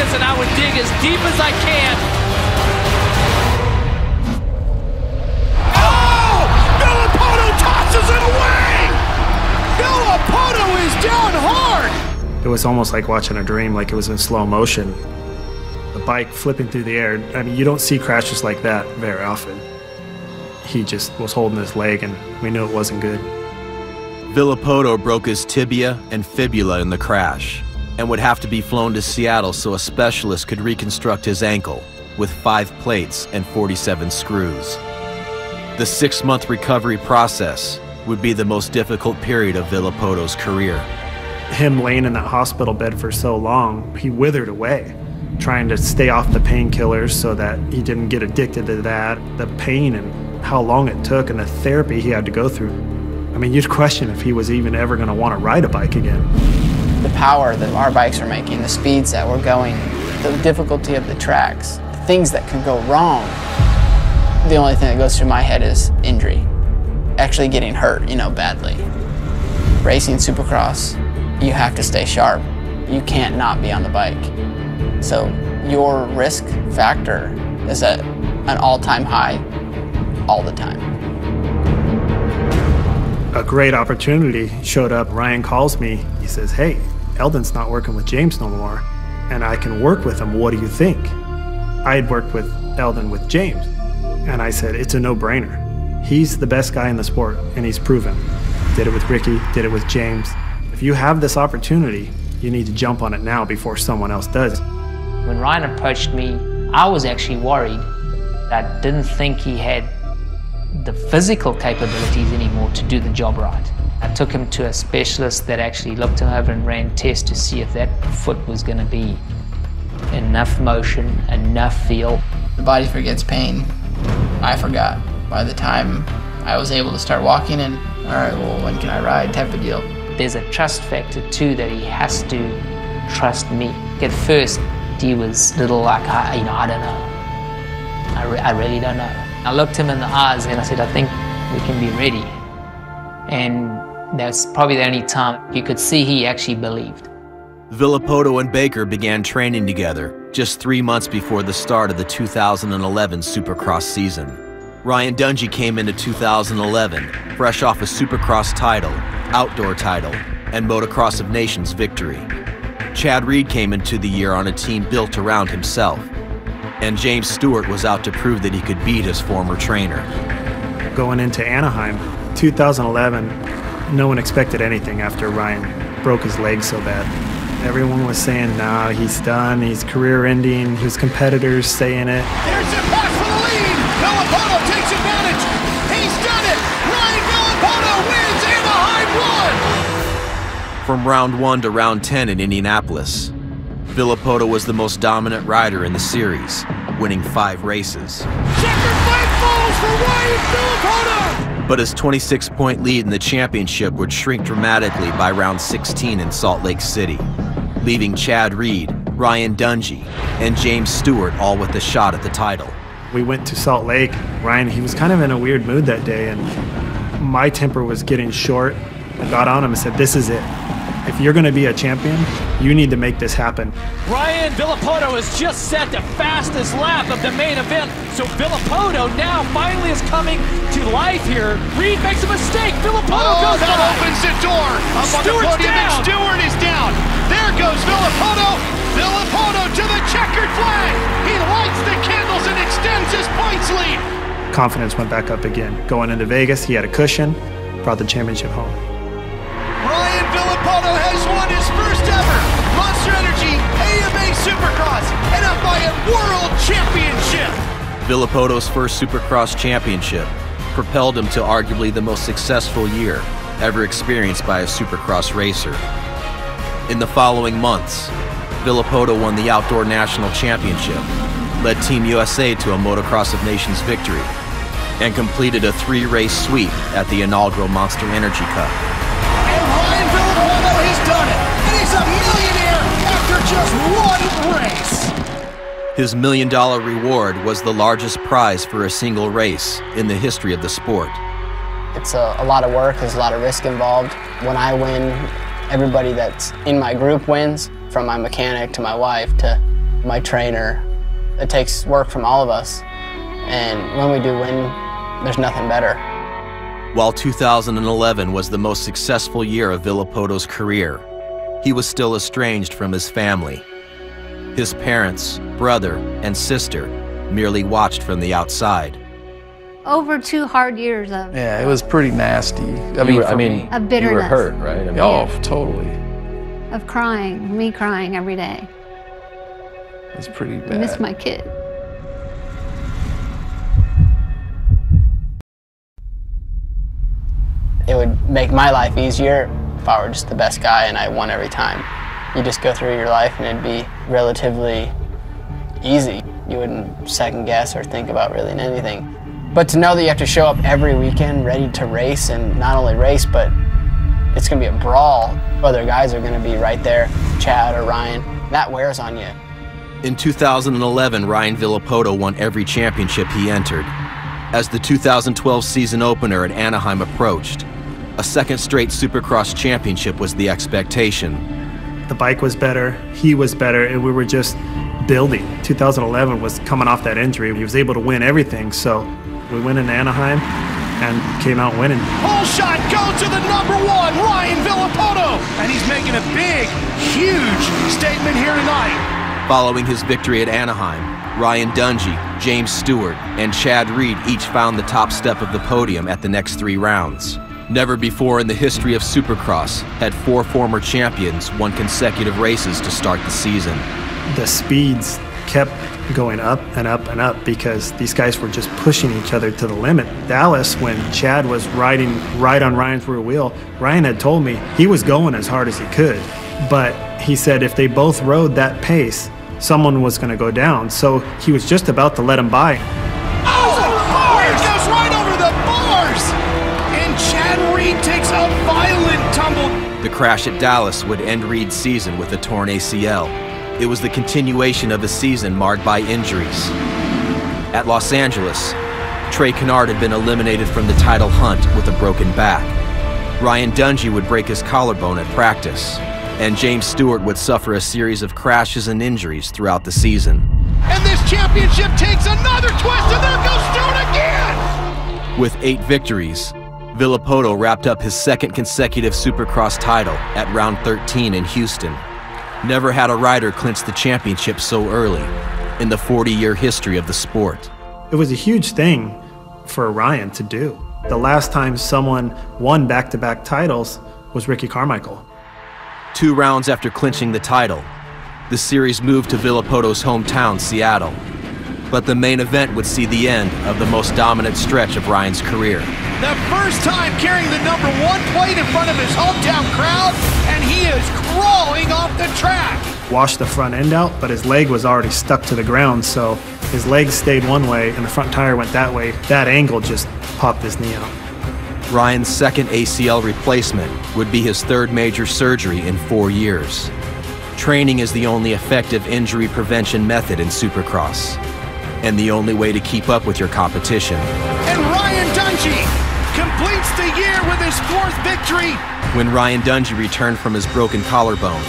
seconds, and I would dig as deep as I can. Oh! Villopoto tosses it away! Villopoto is down hard! It was almost like watching a dream, like it was in slow motion. The bike flipping through the air. I mean, you don't see crashes like that very often. He just was holding his leg, and we knew it wasn't good. Villopoto broke his tibia and fibula in the crash and would have to be flown to Seattle so a specialist could reconstruct his ankle with 5 plates and 47 screws. The 6-month recovery process would be the most difficult period of Villopoto's career. Him laying in that hospital bed for so long, he withered away, trying to stay off the painkillers so that he didn't get addicted to that, the pain and how long it took and the therapy he had to go through. I mean, you'd question if he was even ever going to want to ride a bike again. The power that our bikes are making, the speeds that we're going, the difficulty of the tracks, the things that could go wrong. The only thing that goes through my head is injury. Actually getting hurt, badly. Racing Supercross, you have to stay sharp. You can't not be on the bike. So your risk factor is at an all-time high all the time. A great opportunity showed up. Ryan calls me. He says, hey, Eldon's not working with James no more, and I can work with him. What do you think? I had worked with Eldon with James, and I said, it's a no-brainer. He's the best guy in the sport, and he's proven. Did it with Ricky, did it with James. If you have this opportunity, you need to jump on it now before someone else does. When Ryan approached me, I was actually worried. I didn't think he had the physical capabilities anymore to do the job right. I took him to a specialist that actually looked him over and ran tests to see if that foot was going to be enough motion, enough feel. The body forgets pain. I forgot by the time I was able to start walking and, all right, well, when can I ride type of deal. There's a trust factor too, that he has to trust me. At first, he was a little like, I don't know. I really don't know. I looked him in the eyes and I said, I think we can be ready. And that's probably the only time you could see he actually believed. Villopoto and Baker began training together just 3 months before the start of the 2011 Supercross season. Ryan Dungey came into 2011 fresh off a Supercross title, outdoor title, and Motocross of Nations victory. Chad Reed came into the year on a team built around himself, and James Stewart was out to prove that he could beat his former trainer. Going into Anaheim, 2011, no one expected anything after Ryan broke his leg so bad. Everyone was saying, nah, he's done, he's career ending, his competitors saying it. There's a pass for the lead! Villopoto takes advantage! He's done it! Ryan Villopoto wins Anaheim 1! From round 1 to round 10 in Indianapolis, Villopoto was the most dominant rider in the series, winning 5 races. Checkered flag falls for Ryan Villopoto! But his 26-point lead in the championship would shrink dramatically by round 16 in Salt Lake City, leaving Chad Reed, Ryan Dungey, and James Stewart all with a shot at the title. We went to Salt Lake. Ryan, he was kind of in a weird mood that day, and my temper was getting short. I got on him and said, this is it. If you're going to be a champion, you need to make this happen. Ryan Villopoto has just set the fastest lap of the main event, so Villopoto now finally is coming to life here. Reed makes a mistake. Villopoto goes that by. opens the door. Up on the podium, and Stewart is down. There goes Villopoto. Villopoto to the checkered flag. He lights the candles and extends his points lead. Confidence went back up again. Going into Vegas, he had a cushion, brought the championship home. Ryan Villopoto has won his first ever Monster Energy AMA Supercross and a Mayan World Championship. Villopoto's first Supercross championship propelled him to arguably the most successful year ever experienced by a Supercross racer. In the following months, Villopoto won the Outdoor National Championship, led Team USA to a Motocross of Nations victory, and completed a 3-race sweep at the inaugural Monster Energy Cup. And Ryan Villopoto has done it, and he's a millionaire after just 1 race. His $1 million reward was the largest prize for a single race in the history of the sport. It's a lot of work, there's a lot of risk involved. When I win, everybody that's in my group wins, from my mechanic to my wife to my trainer. It takes work from all of us, and when we do win, there's nothing better. While 2011 was the most successful year of Villopoto's career, he was still estranged from his family. His parents, brother, and sister merely watched from the outside. Over 2 hard years of Yeah, it was pretty nasty. I mean, of bitterness. you were hurt, right? I mean, Oh, totally. Of crying, me crying every day. It was pretty I bad. miss my kid. It would make my life easier if I were just the best guy and I won every time. You just go through your life and it'd be relatively easy. You wouldn't second guess or think about really anything. But to know that you have to show up every weekend ready to race, and not only race, but it's gonna be a brawl. Other guys are gonna be right there, Chad or Ryan. That wears on you. In 2011, Ryan Villopoto won every championship he entered. As the 2012 season opener at Anaheim approached, a second straight Supercross championship was the expectation. The bike was better, he was better, and we were just building. 2011 was coming off that injury. He was able to win everything, so we went into Anaheim and came out winning. Pole shot goes to the #1, Ryan Villopoto. And he's making a big, huge statement here tonight. Following his victory at Anaheim, Ryan Dungey, James Stewart, and Chad Reed each found the top step of the podium at the next 3 rounds. Never before in the history of Supercross had 4 former champions won consecutive races to start the season. The speeds kept going up and up and up because these guys were just pushing each other to the limit. Dallas, when Chad was riding right on Ryan's rear wheel, Ryan had told me he was going as hard as he could, but he said if they both rode that pace, someone was going to go down, so he was just about to let him by. Oh, it goes right over the bars! And Chad Reed takes a violent tumble. The crash at Dallas would end Reed's season with a torn ACL. It was the continuation of a season marred by injuries. At Los Angeles, Trey Canard had been eliminated from the title hunt with a broken back. Ryan Dungey would break his collarbone at practice, and James Stewart would suffer a series of crashes and injuries throughout the season. And this championship takes another twist, and there goes Stewart again! With 8 victories, Villopoto wrapped up his second consecutive Supercross title at round 13 in Houston. Never had a rider clinch the championship so early in the 40-year history of the sport. It was a huge thing for Ryan to do. The last time someone won back-to-back titles was Ricky Carmichael. 2 rounds after clinching the title, the series moved to Villopoto's hometown, Seattle. But the main event would see the end of the most dominant stretch of Ryan's career. The first time carrying the #1 plate in front of his hometown crowd, and he is crawling off the track. Washed the front end out, but his leg was already stuck to the ground, so his leg stayed one way and the front tire went that way. That angle just popped his knee out. Ryan's second ACL replacement would be his 3rd major surgery in 4 years. Training is the only effective injury prevention method in Supercross, and the only way to keep up with your competition. And Ryan Dungey completes the year with his 4th victory. When Ryan Dungey returned from his broken collarbone,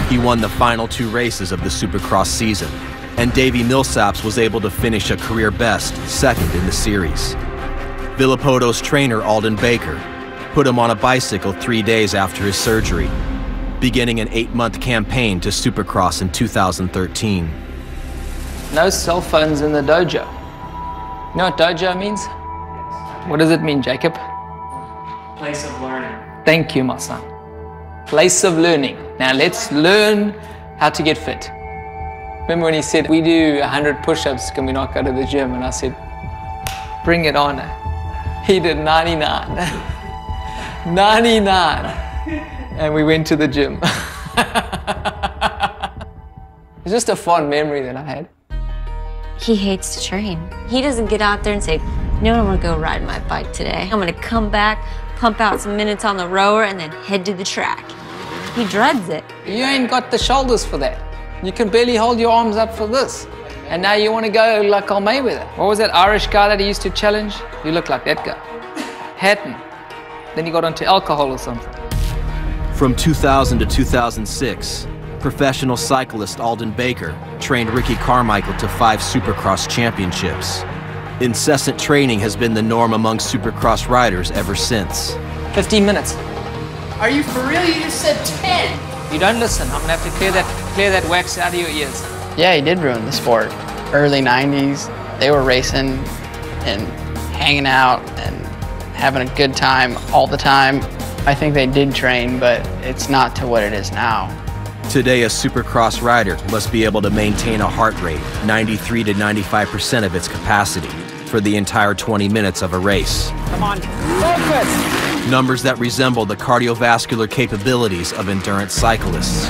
he won the final 2 races of the Supercross season, and Davey Millsaps was able to finish a career best 2nd in the series. Villopoto's trainer, Alden Baker, put him on a bicycle 3 days after his surgery, beginning an 8-month campaign to Supercross in 2013. No cell phones in the dojo. You know what dojo means? What does it mean, Jacob? Place of learning. Thank you, my son. Place of learning. Now let's learn how to get fit. Remember when he said, we do 100 push-ups, can we not go to the gym? And I said, bring it on. He did 99. 99. And we went to the gym. It's just a fond memory that I had. He hates to train. He doesn't get out there and say, you know what, I'm gonna go ride my bike today. I'm gonna come back, pump out some minutes on the rower, and then head to the track. He dreads it. You ain't got the shoulders for that. You can barely hold your arms up for this. And now you want to go like Carl Mayweather. What was that Irish guy that he used to challenge? You look like that guy. Hatton. Then he got onto alcohol or something. From 2000 to 2006, Professional cyclist Alden Baker trained Ricky Carmichael to 5 Supercross championships. Incessant training has been the norm among Supercross riders ever since. 15 minutes. Are you for real? You just said 10. You don't listen. I'm gonna have to clear that wax out of your ears. Yeah, he did ruin the sport. Early 90s, they were racing and hanging out and having a good time all the time. I think they did train, but it's not to what it is now. Today, a Supercross rider must be able to maintain a heart rate 93 to 95% of its capacity for the entire 20 minutes of a race. Come on, focus! Numbers that resemble the cardiovascular capabilities of endurance cyclists,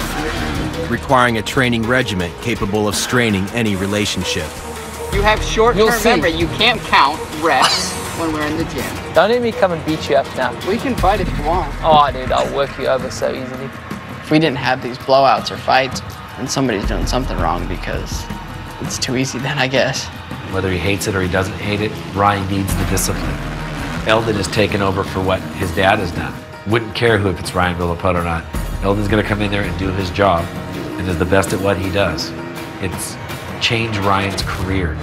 requiring a training regimen capable of straining any relationship. You have short-term memory. You can't count reps when we're in the gym. Don't let me come and beat you up now. We can fight if you want. Oh, dude, I'll work you over so easily. If we didn't have these blowouts or fights, then somebody's doing something wrong because it's too easy then, I guess. Whether he hates it or he doesn't hate it, Ryan needs the discipline. Eldon has taken over for what his dad has done. Wouldn't care if it's Ryan Villopoto or not. Eldon's going to come in there and do his job and is the best at what he does. It's changed Ryan's career.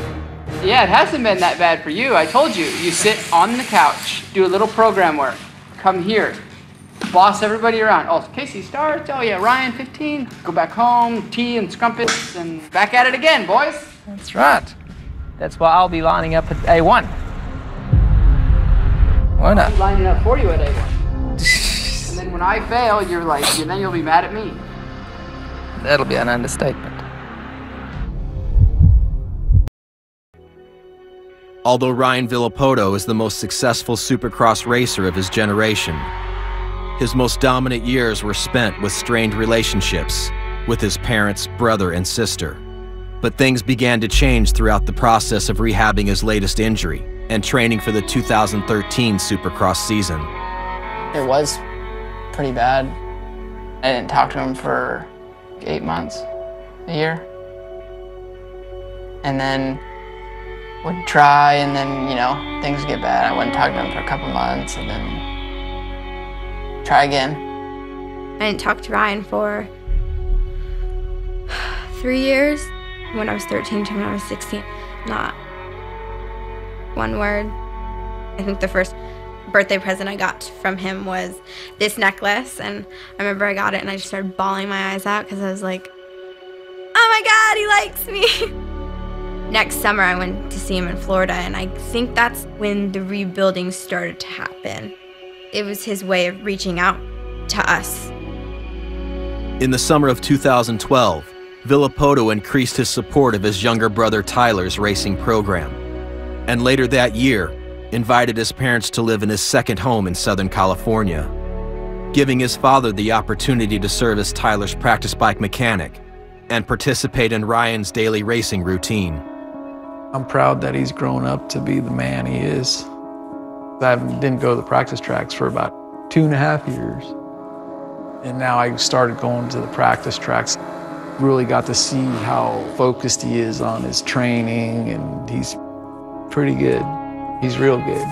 Yeah, it hasn't been that bad for you. I told you. You sit on the couch, do a little program work, come here, boss everybody around. Oh, Casey starts. Oh, yeah, Ryan, 15. Go back home, tea and scrumpets, and back at it again, boys. That's right. That's why I'll be lining up at A1. Why not? I'm lining up for you at A1. And then when I fail, you're like, then you'll be mad at me. That'll be an understatement. Although Ryan Villopoto is the most successful Supercross racer of his generation, his most dominant years were spent with strained relationships with his parents, brother, and sister. But things began to change throughout the process of rehabbing his latest injury and training for the 2013 Supercross season. It was pretty bad. I didn't talk to him for 8 months, a year. And then would try, and then, you know, things would get bad. I wouldn't talk to him for a couple months, and then try again. I didn't talk to Ryan for 3 years. When I was 13 to when I was 16, not one word. I think the first birthday present I got from him was this necklace, and I remember I got it and I just started bawling my eyes out because I was like, oh my God, he likes me. Next summer I went to see him in Florida, and I think that's when the rebuilding started to happen. It was his way of reaching out to us. In the summer of 2012, Villopoto increased his support of his younger brother Tyler's racing program, and later that year, invited his parents to live in his second home in Southern California, giving his father the opportunity to serve as Tyler's practice bike mechanic and participate in Ryan's daily racing routine. I'm proud that he's grown up to be the man he is. I didn't go to the practice tracks for about 2.5 years. And now I started going to the practice tracks. Really got to see how focused he is on his training, and he's pretty good. He's real good.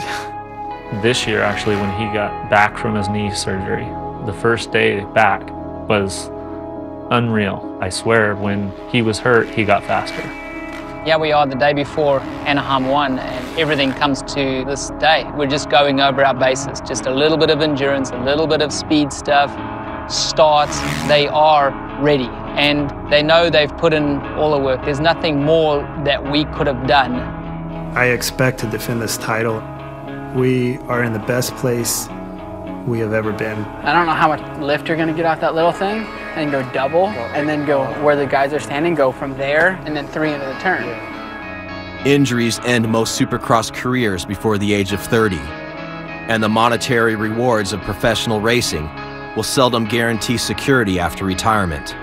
This year, actually, when he got back from his knee surgery, the first day back was unreal. I swear, when he was hurt, he got faster. Yeah, we are the day before Anaheim 1, and everything comes to this day. We're just going over our bases, just a little bit of endurance, a little bit of speed stuff, starts. They are ready, and they know they've put in all the work. There's nothing more that we could have done. I expect to defend this title. We are in the best place we have ever been. I don't know how much lift you're gonna get off that little thing, and go double, and then go where the guys are standing, go from there, and then 3 into the turn. Injuries end most Supercross careers before the age of 30, and the monetary rewards of professional racing will seldom guarantee security after retirement.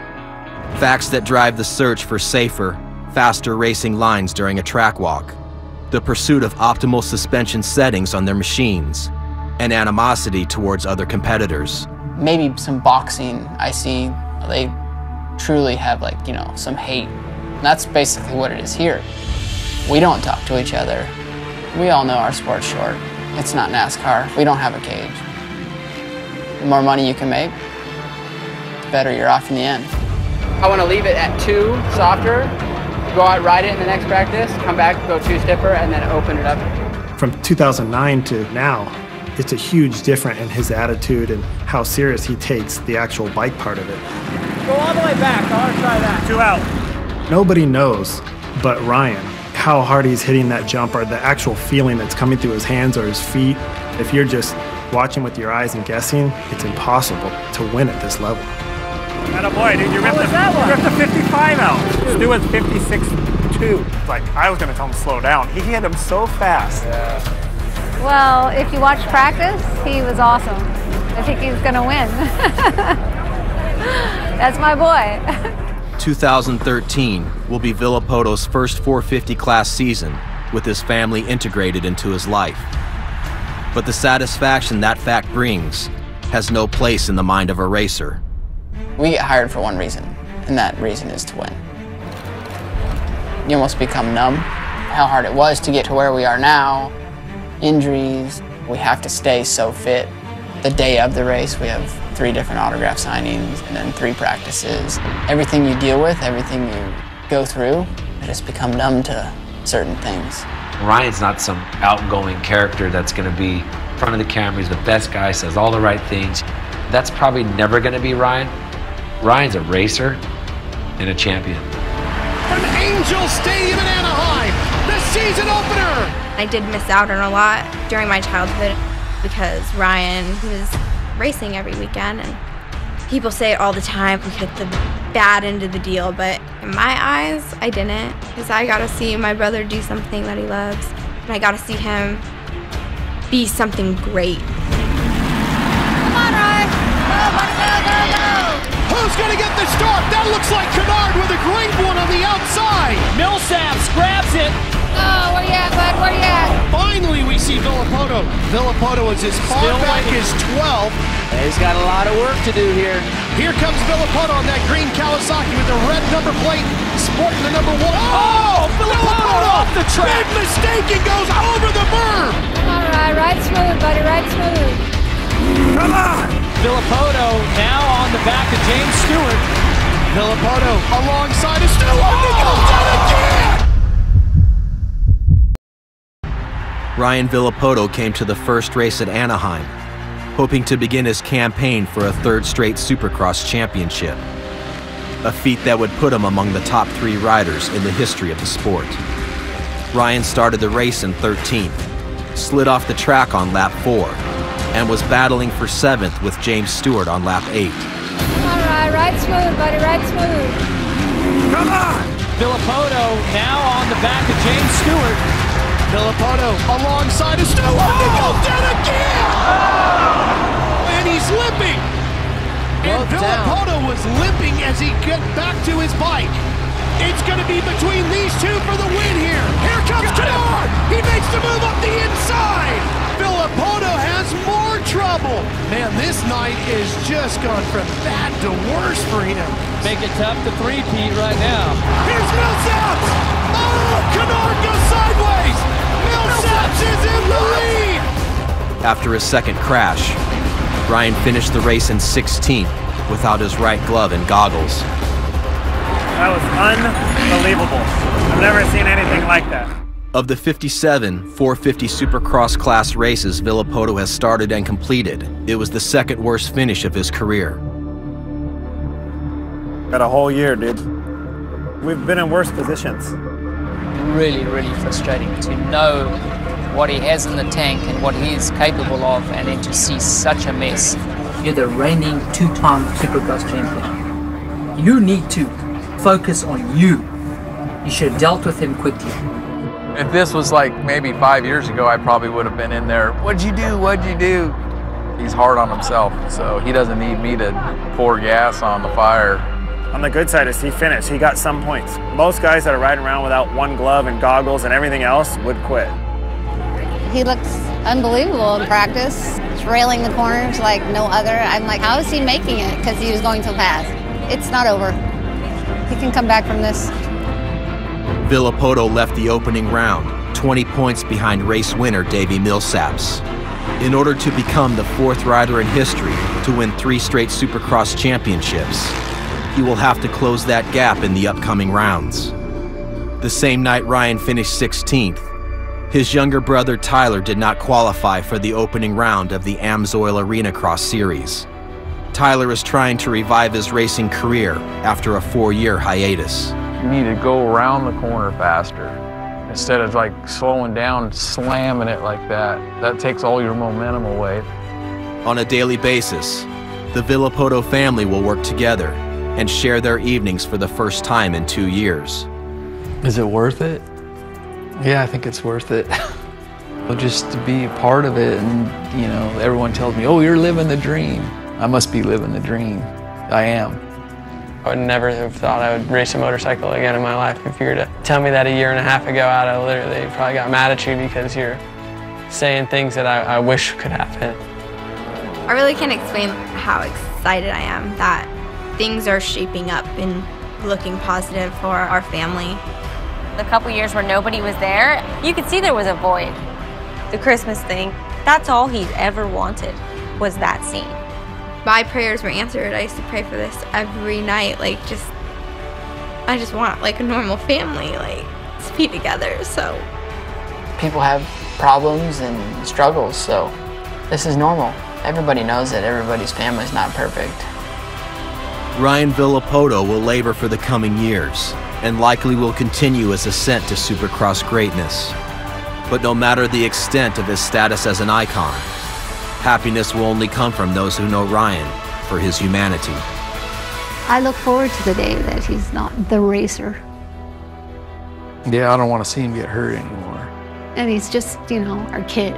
Facts that drive the search for safer, faster racing lines during a track walk, the pursuit of optimal suspension settings on their machines, and animosity towards other competitors. Maybe some boxing, I see they truly have, like, you know, some hate. And that's basically what it is here. We don't talk to each other. We all know our sport's short. It's not NASCAR. We don't have a cage. The more money you can make, the better you're off in the end. I want to leave it at 2 softer, go out, ride it in the next practice, come back, go 2 stiffer, and then open it up. From 2009 to now, it's a huge difference in his attitude and how serious he takes the actual bike part of it. Go all the way back. I want to try that. 2 out. Nobody knows but Ryan how hard he's hitting that jump, or the actual feeling that's coming through his hands or his feet. If you're just watching with your eyes and guessing, it's impossible to win at this level. Attaboy, dude, you ripped the 55 out. Stu was 56.2. Like, I was going to tell him to slow down. He hit him so fast. Yeah. Well, if you watch practice, he was awesome. I think he's going to win. That's my boy. 2013 will be Villopoto's first 450 class season with his family integrated into his life. But the satisfaction that fact brings has no place in the mind of a racer. We get hired for one reason, and that reason is to win. You almost become numb. How hard it was to get to where we are now. Injuries, we have to stay so fit. The day of the race, we have 3 different autograph signings and then 3 practices. Everything you deal with, everything you go through, I just become numb to certain things. Ryan's not some outgoing character that's going to be in front of the camera. He's the best guy, says all the right things. That's probably never going to be Ryan. Ryan's a racer and a champion. From Angel Stadium in Anaheim, the season opener. I did miss out on a lot during my childhood because Ryan was racing every weekend, and people say it all the time, we get the bad end of the deal, but in my eyes, I didn't, because I got to see my brother do something that he loves, and I got to see him be something great. Come on, Ryan. Go, buddy, go, go, go. Who's going to get the start? That looks like Kennard with a great one on the outside. Millsaps grabs it. Oh, where you at, bud? Where you at? Finally, we see Villopoto. Villopoto is as far back as 12. He's got a lot of work to do here. Here comes Villopoto on that green Kawasaki with the red number plate, sporting the number 1. Oh, Villopoto off the track. Big mistake, and goes over the berm. All right, ride smooth, buddy, ride smooth. Come on. Villopoto now on the back of James Stewart. Villopoto alongside of Stewart. He goes down again. Ryan Villopoto came to the first race at Anaheim, hoping to begin his campaign for a 3rd straight Supercross championship, a feat that would put him among the top 3 riders in the history of the sport. Ryan started the race in 13th, slid off the track on lap 4, and was battling for 7th with James Stewart on lap 8. All right, ride smooth, buddy, ride smooth. Come on! Villopoto now on the back of James Stewart. Villopoto alongside of Stewart. He goes down again! And he's limping! And Villopoto was limping as he got back to his bike. It's going to be between these 2 for the win here. Here comes Kennard! He makes the move up the inside! Villopoto has more trouble. Man, this night is just gone from bad to worse for him. Make it tough to three-peat right now. Here's Millsaps! Oh, Kennard goes sideways! Millsaps is in the lead! After his 2nd crash, Ryan finished the race in 16th without his right glove and goggles. That was unbelievable. I've never seen anything like that. Of the 57 450 Supercross class races Villopoto has started and completed, it was the 2nd worst finish of his career. Got a whole year, dude. We've been in worse positions. Really, really frustrating to know what he has in the tank and what he is capable of, and then to see such a mess. You're the reigning 2-time Supercross champion. You need to focus on you. You should have dealt with him quickly. If this was like maybe 5 years ago, I probably would have been in there. What'd you do? What'd you do? He's hard on himself, so he doesn't need me to pour gas on the fire. On the good side is he finished. He got some points. Most guys that are riding around without one glove and goggles and everything else would quit. He looks unbelievable in practice. He's railing the corners like no other. I'm like, how is he making it? Because he was going so fast. It's not over. He can come back from this. Villopoto left the opening round 20 points behind race winner Davey Millsaps. In order to become the 4th rider in history to win 3 straight Supercross championships, he will have to close that gap in the upcoming rounds. The same night Ryan finished 16th, his younger brother Tyler did not qualify for the opening round of the Amsoil Arena Cross Series. Tyler is trying to revive his racing career after a 4-year hiatus. You need to go around the corner faster. Instead of like slowing down, slamming it like that. That takes all your momentum away. On a daily basis, the Villopoto family will work together and share their evenings for the first time in 2 years. Is it worth it? Yeah, I think it's worth it. Just to be a part of it, and you know, everyone tells me, oh, you're living the dream. I must be living the dream. I am. I would never have thought I would race a motorcycle again in my life. If you were to tell me that a year and a half ago, I'd have literally probably got mad at you because you're saying things that I wish could happen. I really can't explain how excited I am that things are shaping up and looking positive for our family. The couple years where nobody was there, you could see there was a void. The Christmas thing, that's all he's ever wanted, was that scene. My prayers were answered. I used to pray for this every night, like I just want like a normal family, like to be together, so. People have problems and struggles, so this is normal. Everybody knows that everybody's family is not perfect. Ryan Villopoto will labor for the coming years and likely will continue his ascent to Supercross greatness. But no matter the extent of his status as an icon, happiness will only come from those who know Ryan for his humanity. I look forward to the day that he's not the racer. Yeah, I don't want to see him get hurt anymore. And he's just, you know, our kid.